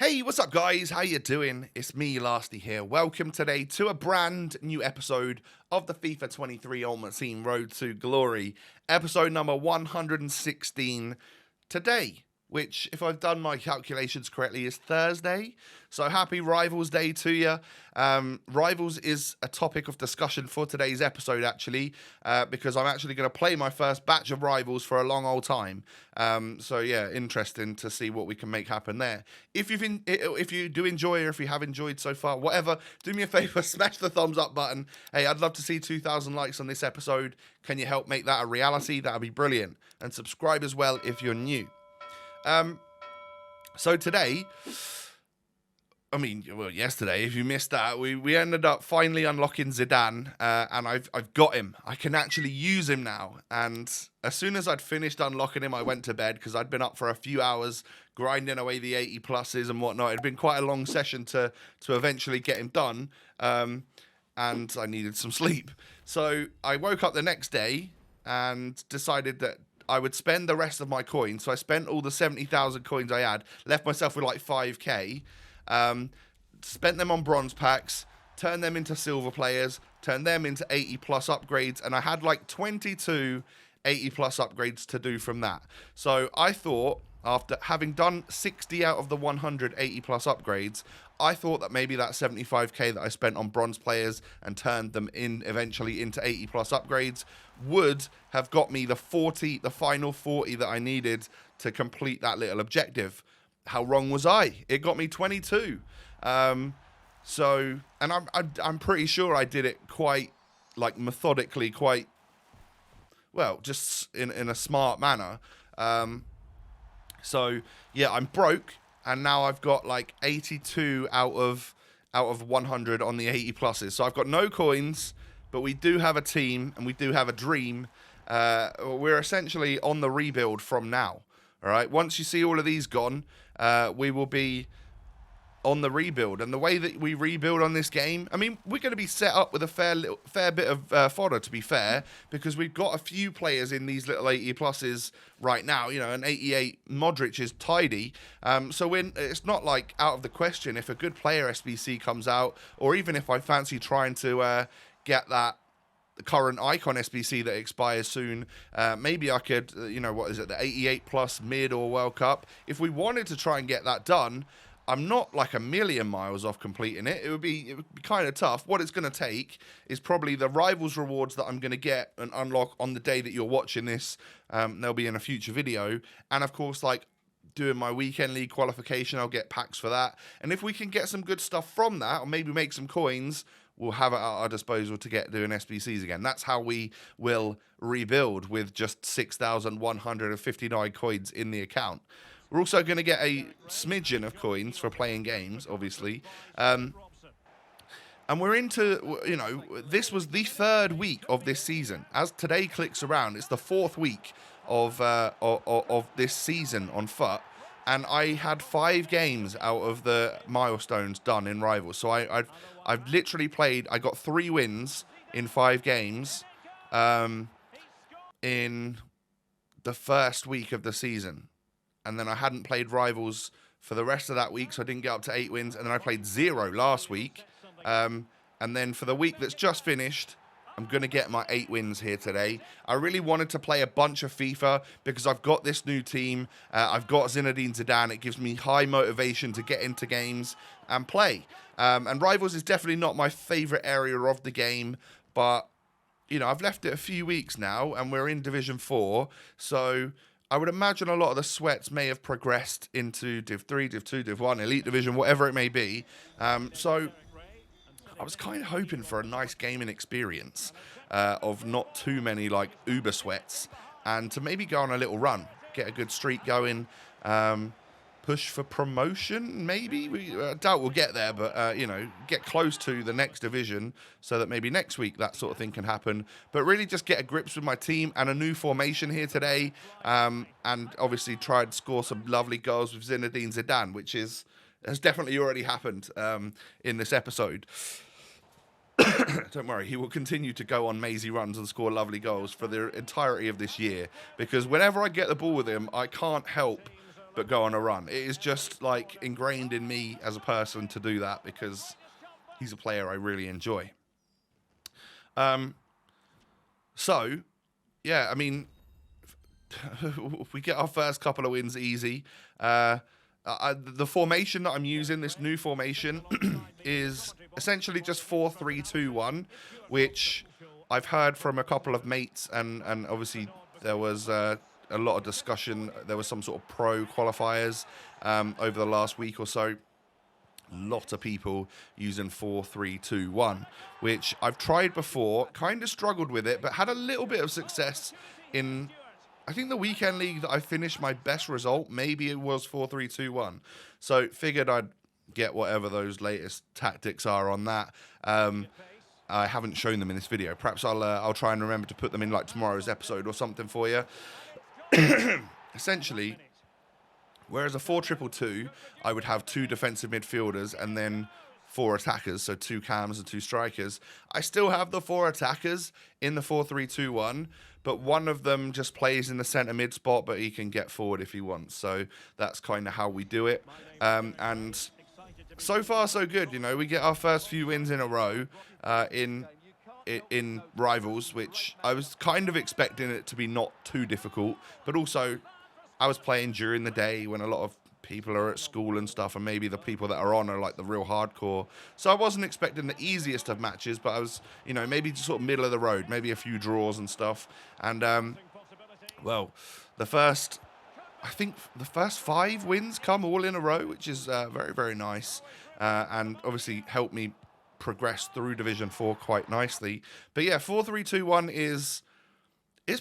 Hey, what's up, guys? How you doing? It's me, Lasty here. Welcome today to a brand new episode of the FIFA 23 Ultimate Team Road to Glory, episode number 116 today, which, if I've done my calculations correctly, is Thursday. So happy Rivals Day to you. Rivals is a topic of discussion for today's episode, actually, because I'm actually going to play my first batch of Rivals for a long old time. So yeah, interesting to see what we can make happen there. If you do enjoy, or if you have enjoyed so far, whatever, do me a favor, smash the thumbs up button. Hey, I'd love to see 2,000 likes on this episode. Can you help make that a reality? That'd be brilliant. And subscribe as well if you're new. So today, yesterday, if you missed that, we ended up finally unlocking Zidane, and I've got him. I can actually use him now. And as soon as I'd finished unlocking him, I went to bed because I'd been up for a few hours grinding away the 80 pluses and whatnot. It'd been quite a long session to eventually get him done, and I needed some sleep. So I woke up the next day and decided that I would spend the rest of my coins. So I spent all the 70,000 coins I had, left myself with like 5k, spent them on bronze packs, turned them into silver players, turned them into 80 plus upgrades, and I had like 22 80 plus upgrades to do from that. So I thought, after having done 60 out of the 180 plus upgrades, I thought that maybe that 75k that I spent on bronze players and turned them in eventually into 80 plus upgrades would have got me the final 40 that I needed to complete that little objective. How wrong was I? It got me 22. And I'm pretty sure I did it quite like methodically, quite well, just in a smart manner. So yeah, I'm broke, and now I've got like 82 out of 100 on the 80 pluses. So I've got no coins, but we do have a team and we do have a dream. We're essentially on the rebuild from now. All right. Once you see all of these gone, we will be on the rebuild. And the way that we rebuild on this game, I mean, we're going to be set up with a fair bit of fodder, to be fair, because we've got a few players in these little 80 pluses right now. You know, an 88 Modric is tidy. So it's not like out of the question if a good player SBC comes out, or even if I fancy trying to get that current icon SBC that expires soon, maybe I could, the 88 plus mid or World Cup. If we wanted to try and get that done, I'm not like a million miles off completing it. It would be kind of tough. What it's going to take is probably the Rivals rewards that I'm going to get and unlock on the day that you're watching this. They'll be in a future video. And of course, like doing my weekend league qualification, I'll get packs for that. And if we can get some good stuff from that, or maybe make some coins, we'll have it at our disposal to get doing SBCs again. That's how we will rebuild with just 6,159 coins in the account. We're also going to get a smidgen of coins for playing games, obviously. And we're into, this was the third week of this season. As today clicks around, it's the fourth week of this season on FUT. And I had 5 games out of the milestones done in Rivals. So I've literally played, I got 3 wins in 5 games in the first week of the season. And then I hadn't played Rivals for the rest of that week, so I didn't get up to 8 wins. And then I played 0 last week. And then for the week that's just finished, I'm going to get my 8 wins here today. I really wanted to play a bunch of FIFA because I've got this new team. I've got Zinedine Zidane. It gives me high motivation to get into games and play. And Rivals is definitely not my favorite area of the game, but, I've left it a few weeks now, and we're in Division 4, so I would imagine a lot of the sweats may have progressed into Div 3, Div 2, Div 1, Elite Division, whatever it may be. So I was kind of hoping for a nice gaming experience of not too many like uber sweats, and to maybe go on a little run, get a good streak going, push for promotion, maybe. I doubt we'll get there, but, get close to the next division so that maybe next week that sort of thing can happen. But really just get a grips with my team and a new formation here today, and obviously try and score some lovely goals with Zinedine Zidane, which has definitely already happened in this episode. Don't worry, he will continue to go on mazy runs and score lovely goals for the entirety of this year, because whenever I get the ball with him, I can't help but go on a run. It is just like ingrained in me as a person to do that because he's a player I really enjoy. So, yeah, I mean, we get our first couple of wins easy. The formation that I'm using, this new formation, is essentially just 4-3-2-1, which I've heard from a couple of mates, and obviously there was a lot of discussion. There was some sort of pro qualifiers over the last week or so. Lot of people using 4-3-2-1, which I've tried before, kind of struggled with it, but had a little bit of success in, I think, the weekend league that I finished my best result. Maybe it was 4-3-2-1. So figured I'd get whatever those latest tactics are on that. I haven't shown them in this video. Perhaps I'll try and remember to put them in like tomorrow's episode or something for you. Essentially, whereas a 4-2-2-2, I would have 2 defensive midfielders and then 4 attackers, so 2 cams and 2 strikers. I still have the 4 attackers in the 4-3-2-1, but one of them just plays in the centre mid spot, but he can get forward if he wants. So that's kind of how we do it. And so far, so good. You know, we get our first few wins in a row in rivals, which I was kind of expecting it to be not too difficult, but also I was playing during the day when a lot of people are at school and stuff, and maybe the people that are on are like the real hardcore. So I wasn't expecting the easiest of matches, but I was, you know, maybe just sort of middle of the road, maybe a few draws and stuff. And, well, I think the first 5 wins come all in a row, which is very, very nice. And obviously helped me progress through Division 4 quite nicely. But yeah, 4-3-2-1 is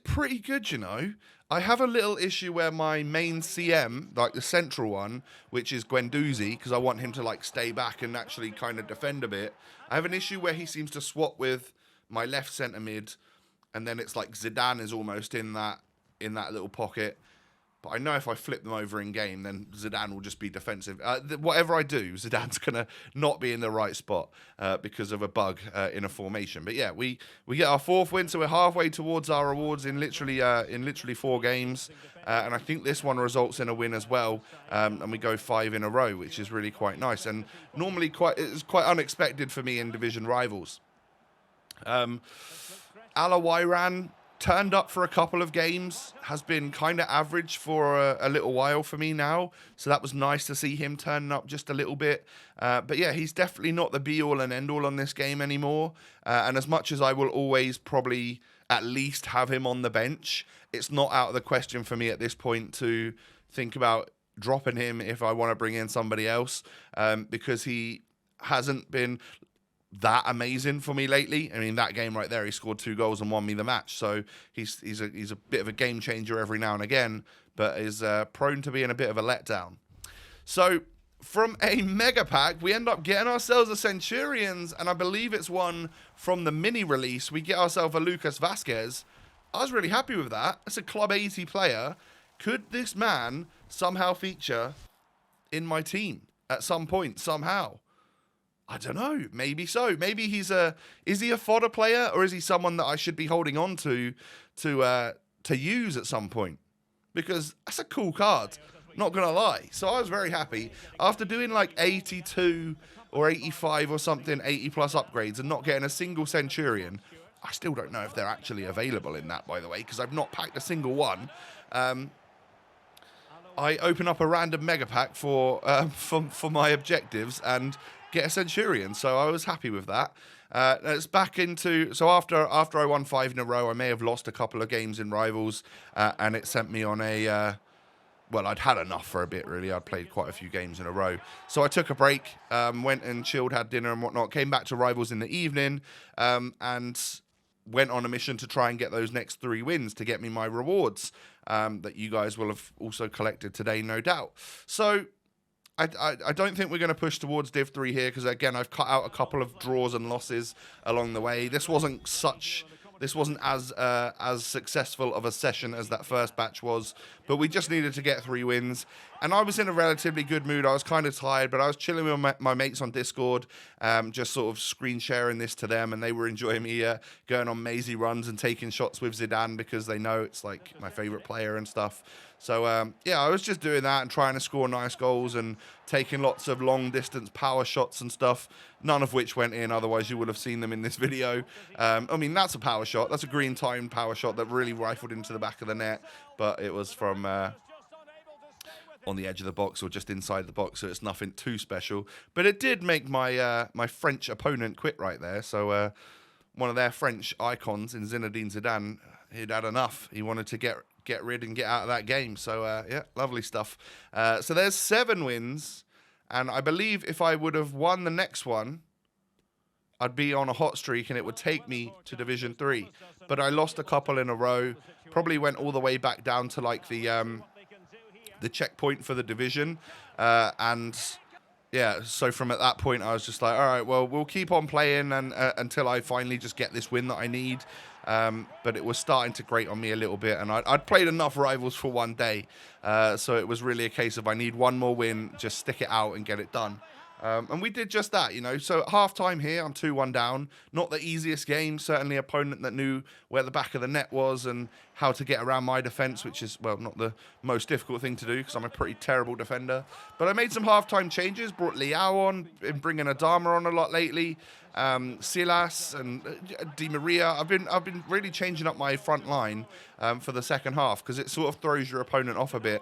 pretty good, you know. I have a little issue where my main CM, like the central one, which is Guendouzi, because I want him to like stay back and actually kind of defend a bit. I have an issue where he seems to swap with my left centre mid, and then it's like Zidane is almost in that little pocket. But I know if I flip them over in game, then Zidane will just be defensive. Whatever I do, Zidane's going to not be in the right spot because of a bug in a formation. But yeah, we get our 4th win, so we're halfway towards our rewards in literally 4 games. And I think this one results in a win as well. And we go 5 in a row, which is really quite nice. And normally it's quite unexpected for me in division rivals. Alawairan turned up for a couple of games, has been kind of average for a little while for me now. So that was nice to see him turning up just a little bit. But yeah, he's definitely not the be-all and end-all on this game anymore. And as much as I will always probably at least have him on the bench, it's not out of the question for me at this point to think about dropping him if I want to bring in somebody else, because he hasn't been that amazing for me lately. I mean, that game right there, he scored 2 goals and won me the match. So he's a bit of a game changer every now and again, but is prone to being a bit of a letdown. So from a mega pack, we end up getting ourselves a Centurions, and I believe it's one from the mini release. We get ourselves a Lucas Vasquez. I was really happy with that. It's a Club 80 player. Could this man somehow feature in my team at some point, somehow? I don't know. Maybe so. Maybe is he a fodder player, or is he someone that I should be holding on to use at some point? Because that's a cool card. Not going to lie. So I was very happy. After doing like 82 or 85 or something, 80 plus upgrades, and not getting a single Centurion. I still don't know if they're actually available in that, by the way, because I've not packed a single one. I open up a random mega pack for my objectives and get a Centurion, so I was happy with that. It's back into, so after I won 5 in a row, I may have lost a couple of games in rivals, and it sent me on a well, I'd had enough for a bit, really. I'd played quite a few games in a row, so I took a break, went and chilled, had dinner and whatnot, came back to rivals in the evening, and went on a mission to try and get those next 3 wins to get me my rewards that you guys will have also collected today, no doubt. So I don't think we're going to push towards Div 3 here, because again, I've cut out a couple of draws and losses along the way. This wasn't as successful of a session as that first batch was, but we just needed to get 3 wins, and I was in a relatively good mood. I was kind of tired, but I was chilling with my mates on Discord, just sort of screen sharing this to them, and they were enjoying me going on mazy runs and taking shots with Zidane, because they know it's like my favorite player and stuff. So, yeah, I was just doing that and trying to score nice goals and taking lots of long-distance power shots and stuff, none of which went in, otherwise you would have seen them in this video. I mean, that's a power shot. That's a green-timed power shot that really rifled into the back of the net, but it was from on the edge of the box or just inside the box, so it's nothing too special. But it did make my my French opponent quit right there, so one of their French icons in Zinedine Zidane, he'd had enough. He wanted to get rid and get out of that game. So, yeah, lovely stuff. So there's 7 wins. And I believe if I would have won the next one, I'd be on a hot streak and it would take me to Division 3. But I lost a couple in a row. Probably went all the way back down to, like, the checkpoint for the division. And yeah, so from at that point, I was just like, all right, well, we'll keep on playing and until I finally just get this win that I need. But it was starting to grate on me a little bit, and I'd played enough rivals for one day. So it was really a case of I need one more win, just stick it out and get it done. And we did just that, you know. So at half-time here, I'm 2-1 down. Not the easiest game. Certainly an opponent that knew where the back of the net was and how to get around my defence, which is, well, not the most difficult thing to do because I'm a pretty terrible defender. But I made some half-time changes, brought Liao on, been bringing Adama on a lot lately, Silas and Di Maria. I've been really changing up my front line for the second half because it sort of throws your opponent off a bit.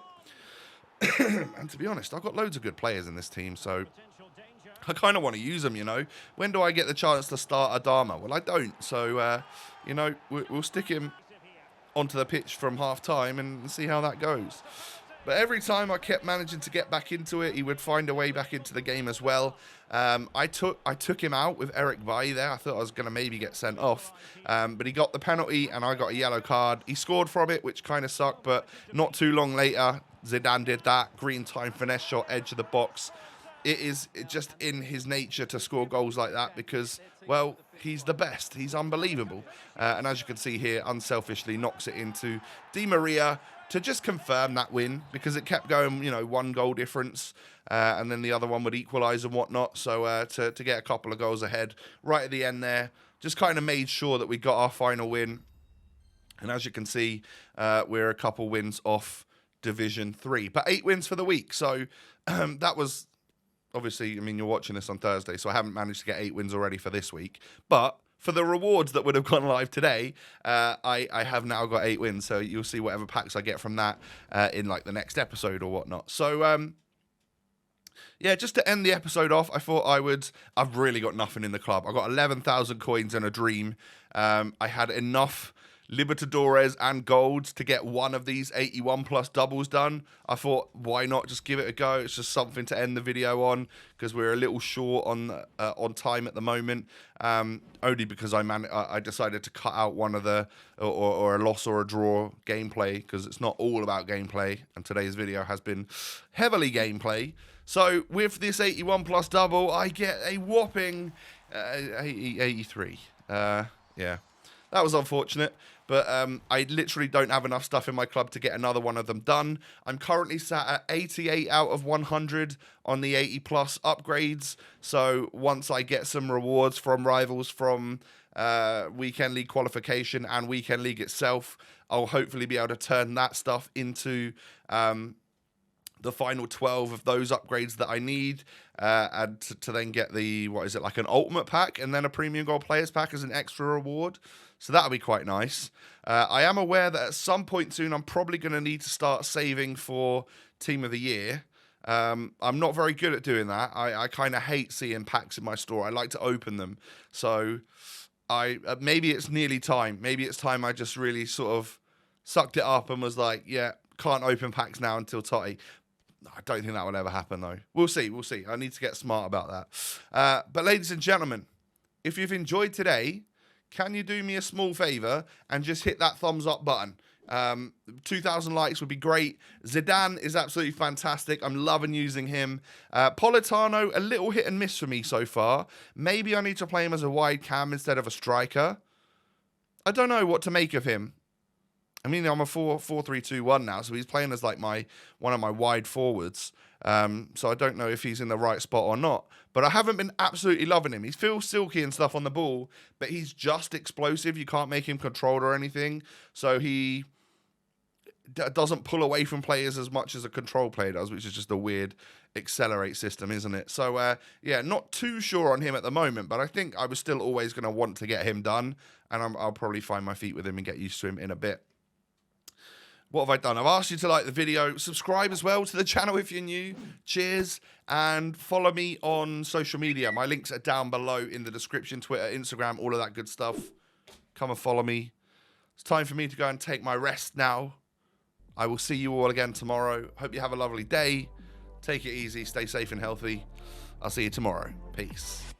And to be honest, I've got loads of good players in this team, so I kind of want to use them, you know. When do I get the chance to start Adama? Well, I don't. So, you know, we'll stick him onto the pitch from half-time and see how that goes. But every time I kept managing to get back into it, he would find a way back into the game as well. I took him out with Eric Bailly there. I thought I was going to maybe get sent off. But he got the penalty and I got a yellow card. He scored from it, which kind of sucked. But not too long later, Zidane did that. Green time finesse shot, edge of the box. It is just in his nature to score goals like that because, well, he's the best. He's unbelievable. And as you can see here, unselfishly knocks it into Di Maria to just confirm that win because it kept going, you know, 1 goal difference and then the other one would equalise and whatnot. So to get a couple of goals ahead right at the end there, just kind of made sure that we got our final win. And as you can see, we're a couple wins off Division 3. But 8 wins for the week. So that was... Obviously, I mean, you're watching this on Thursday, so I haven't managed to get 8 wins already for this week. But for the rewards that would have gone live today, I have now got 8 wins. So you'll see whatever packs I get from that in, like, the next episode or whatnot. So, yeah, just to end the episode off, I thought I've really got nothing in the club. I got 11,000 coins and a dream. I had enough Libertadores and golds to get one of these 81 plus doubles done. I thought, why not just give it a go? It's just something to end the video on because we're a little short on time at the moment. Only because I decided to cut out one of the or a loss or a draw gameplay because it's not all about gameplay, and today's video has been heavily gameplay. So with this 81 plus double, I get a whopping 83. Yeah. That was unfortunate, but I literally don't have enough stuff in my club to get another one of them done. I'm currently sat at 88 out of 100 on the 80 plus upgrades, so once I get some rewards from rivals from Weekend League qualification and Weekend League itself, I'll hopefully be able to turn that stuff into the final 12 of those upgrades that I need, and to then get the, what is it, like an ultimate pack and then a premium gold players pack as an extra reward. So that'll be quite nice. I am aware that at some point soon I'm probably going to need to start saving for Team of the Year. I'm not very good at doing that. I kind of hate seeing packs in my store. I like to open them. So maybe it's nearly time. Maybe it's time I just really sort of sucked it up and was like, yeah, can't open packs now until Totty. I don't think that will ever happen, though. We'll see. I need to get smart about that. But ladies and gentlemen, if you've enjoyed today, can you do me a small favour and just hit that thumbs up button? 2,000 likes would be great. Zidane is absolutely fantastic. I'm loving using him. Politano, a little hit and miss for me so far. Maybe I need to play him as a wide cam instead of a striker. I don't know what to make of him. I mean, I'm a 4-3-2-1 now, so he's playing as like one of my wide forwards. So I don't know if he's in the right spot or not. But I haven't been absolutely loving him. He feels silky and stuff on the ball, but he's just explosive. You can't make him controlled or anything. So he doesn't pull away from players as much as a control player does, which is just a weird accelerate system, isn't it? So, yeah, not too sure on him at the moment, but I think I was still always going to want to get him done, and I'll probably find my feet with him and get used to him in a bit. What have I done? I've asked you to like the video, subscribe as well to the channel if you're new. Cheers. And follow me on social media. My links are down below in the description, Twitter, Instagram, all of that good stuff. Come and follow me. It's time for me to go and take my rest now. I will see you all again tomorrow. Hope you have a lovely day. Take it easy. Stay safe and healthy. I'll see you tomorrow. Peace.